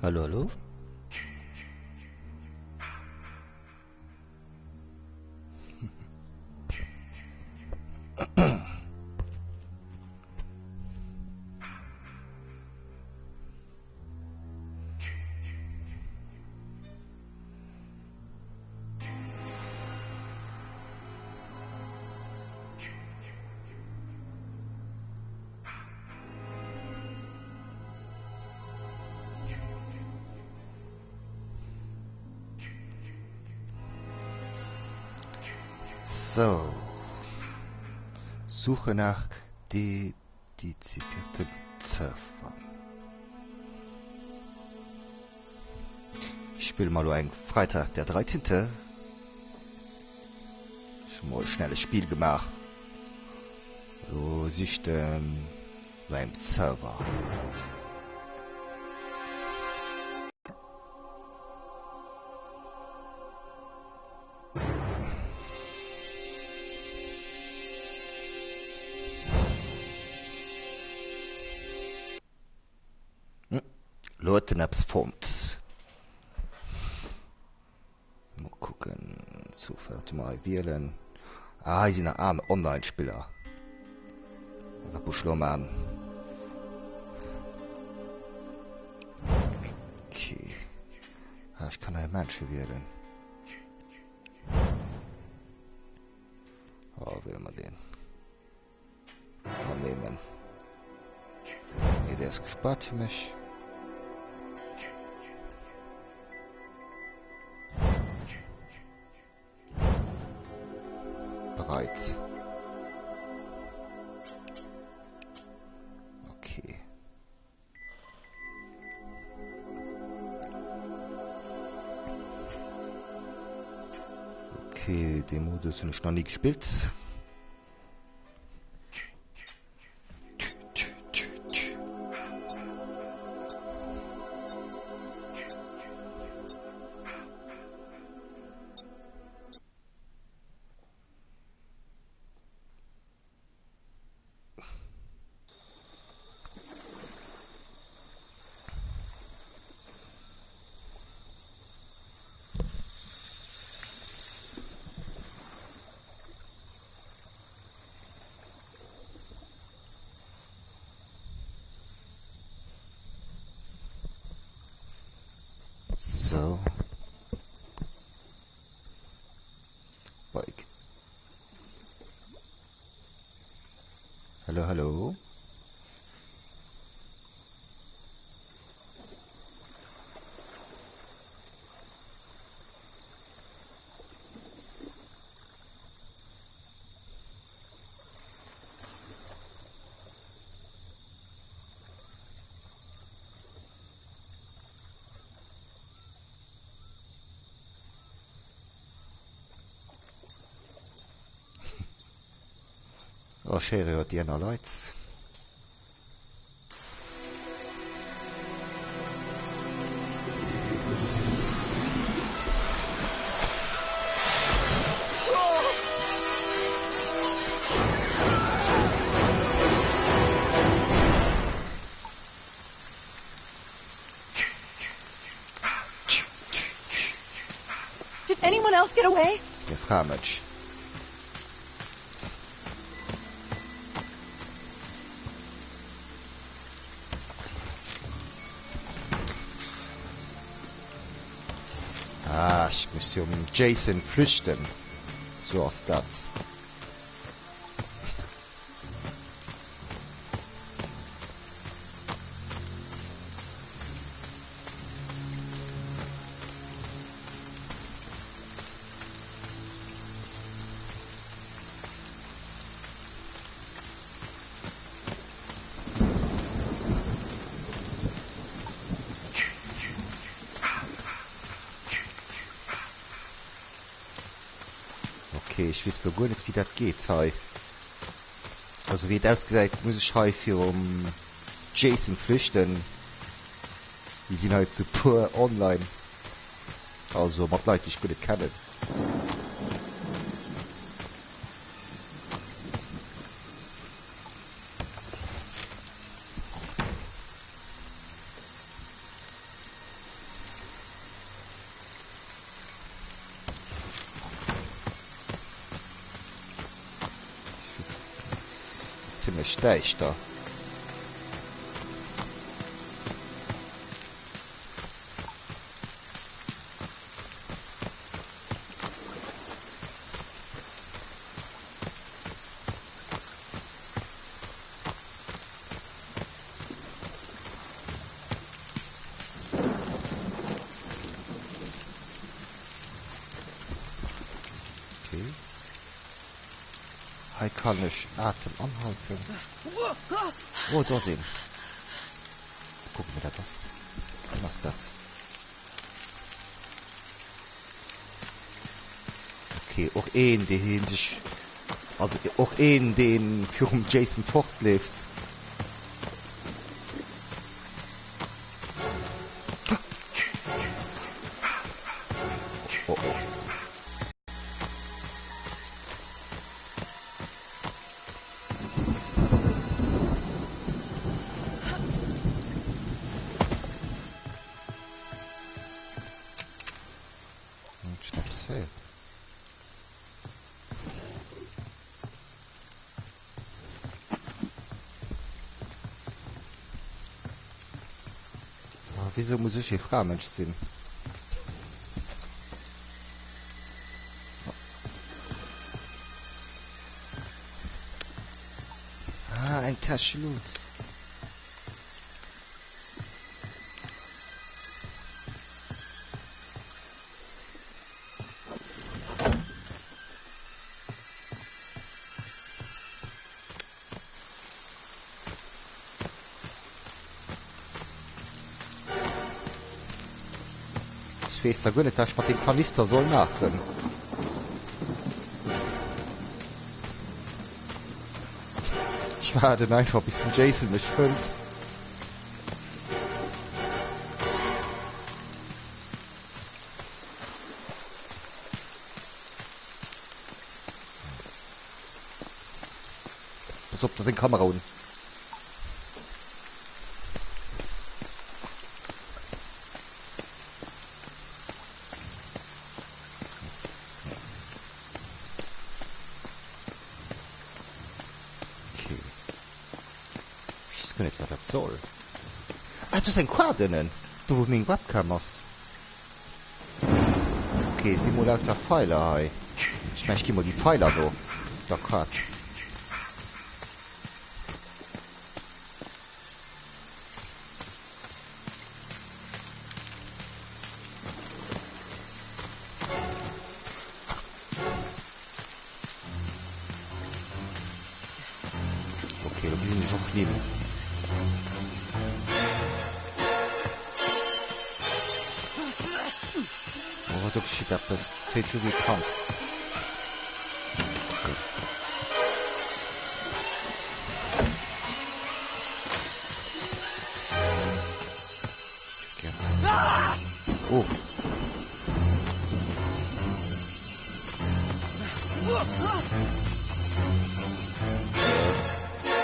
Hallo, hallo? So. Suche nach dedizierten Surfer. Ich spiele mal ein Freitag der 13. Schon mal ein schnelles Spiel gemacht. So sichten beim Server. Leute, hab's Fonts. Mal gucken. Sofort mal wählen. Ah, hier sind ein armer Online-Spieler. Buschloman. Okay. Ah, ich kann einen Menschen wählen. Oh, wählen wir den. Mal nehmen. Nee, der ist gespart für mich. Bereit. Okay. Okay, den Modus habe ich noch nie gespielt. So. Bike. Hallo, hallo. Oh, Schere hat die noch Leute. Did anyone else get away? Das ist der Frage. Ah, ich muss hier um Jason flüchten. So aus das. Okay, ich weiß doch gar nicht, wie das geht, hey. Also wie das gesagt, muss ich halt für um Jason flüchten. Die sind halt so pur online. Also mit Leute, die ich gut nicht kenne. ziemlich deichter. Kann ich Atem anhalten. Oh, da sehen. Gucken wir da das. Was ist das? Okay, auch einen, den sich... Also auch einen, den für Jason fortlebt. Oh, oh. Wieso muss ich hier Frauenmensch sein? Ah, ein Taschlut. Ich weiß ja gar nicht, dass ich mit dem Kanister soll nachrennen. Ich warte einfach, bis ein Jason mich findet. Pass auf, da sind Kamera unten. Nicht, was das soll. Ah, das ist ein Quadrinnen. Du, wo mein Webcam ist. Okay, Simulator Pfeiler, hey. Ich meine, ich geh mal die Pfeiler da. Da Quatsch. Okay, die sind nicht auch neben. Doch ich hab das Techo gekannt. Oh.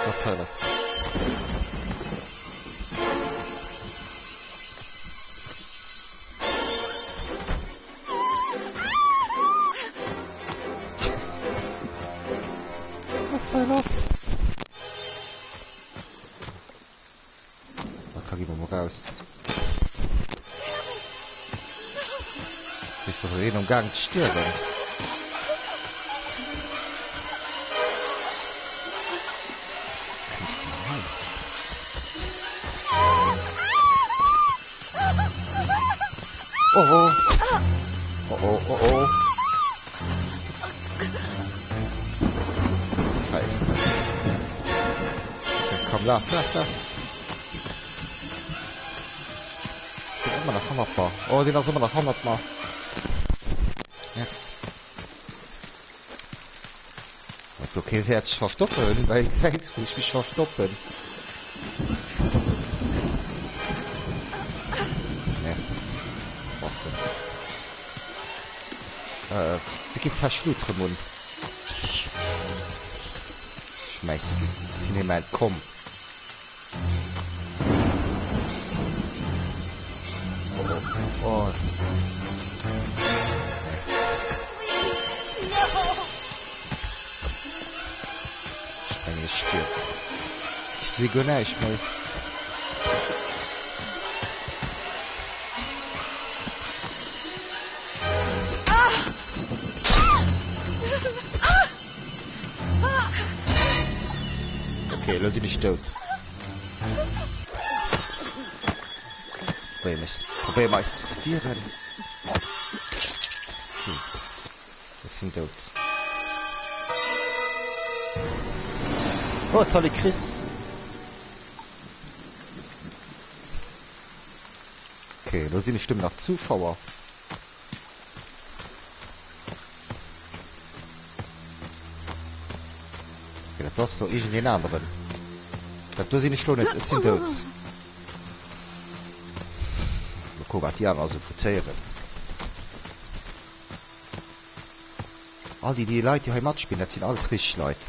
Was soll das? Was soll das? Da gehen wir mal raus. Sich so reden und gar nicht sterben. Oh oh. Oh oh oh oh. Scheiße. Komm, lauf. Den immer noch 100 Mal. Oh, den ist immer noch 100 Mal. Jetzt. Okay, ich werde ich verstoppen, weil ich gesagt habe, ich mich verstoppen. Wie geht der Schlut drin Mund? Schmeiß Cinema, komm. Oh. Ich nicht stirb. Ich sehe gar nicht mehr. Okay, lass ihn nicht tot. Probier mal es vieren. Das sind tot. Oh, sorry Chris. Okay, da sind die Stimmen nach Zuschauer. Okay, das ist für irgendwen anderen. Das sind die Stimmen, es sind tot. Guck, was die anderen so verzehren. All die Leute, die heute Match spielen, das sind alles richtig Leute.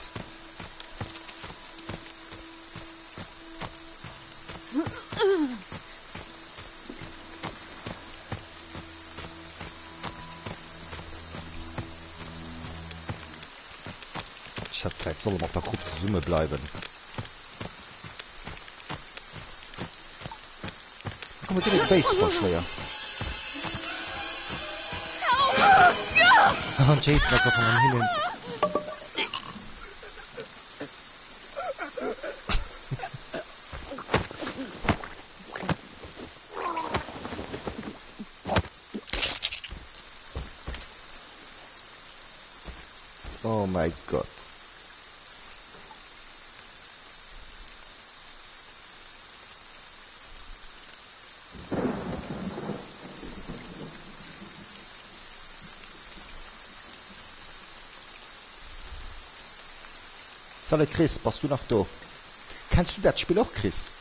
Ich hab vielleicht soll noch der Gruppe zusammen bleiben. Komm mit dem Baseballschläger. Und Jason ist auf dem Himmel. Oh mein Gott. Salut Chris, bist du noch da? Kannst du das Spiel auch, Chris?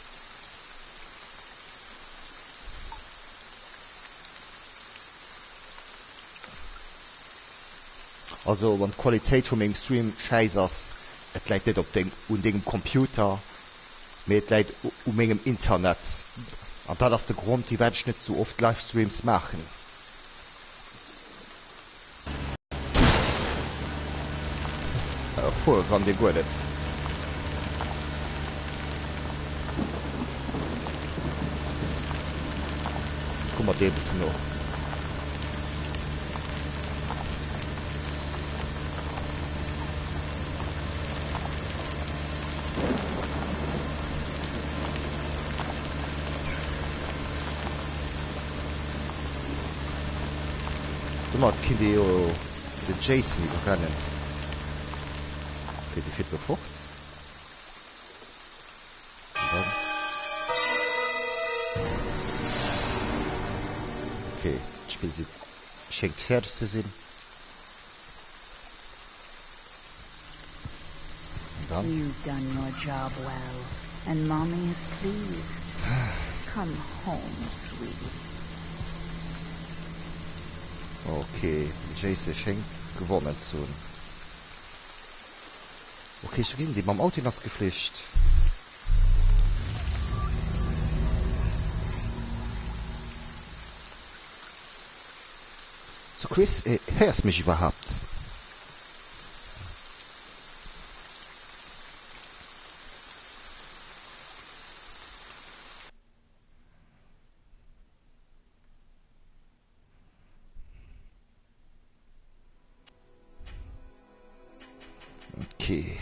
Also, wenn die Qualität von meinem Stream scheiße ist, es liegt nicht auf dem Computer, aber es liegt auf meinem Internet. Und das ist der Grund, ich werde nicht so oft Livestreams machen. Vorher kann der gut nicht. Guck mal, der ist noch. Du mal, Kind, den Jason überrennen. Okay, die fährt befrucht. Und dann. Okay, das Spiel schenkt fertig zu sein. Und dann. You've done your job well, and Mommy is pleased. Come home, sweetie. Okay, Jason schenkt gewonnen zu. Okay, ich gesehen, die beim Auto nass geflecht. So Chris, hörst mich überhaupt? Okay.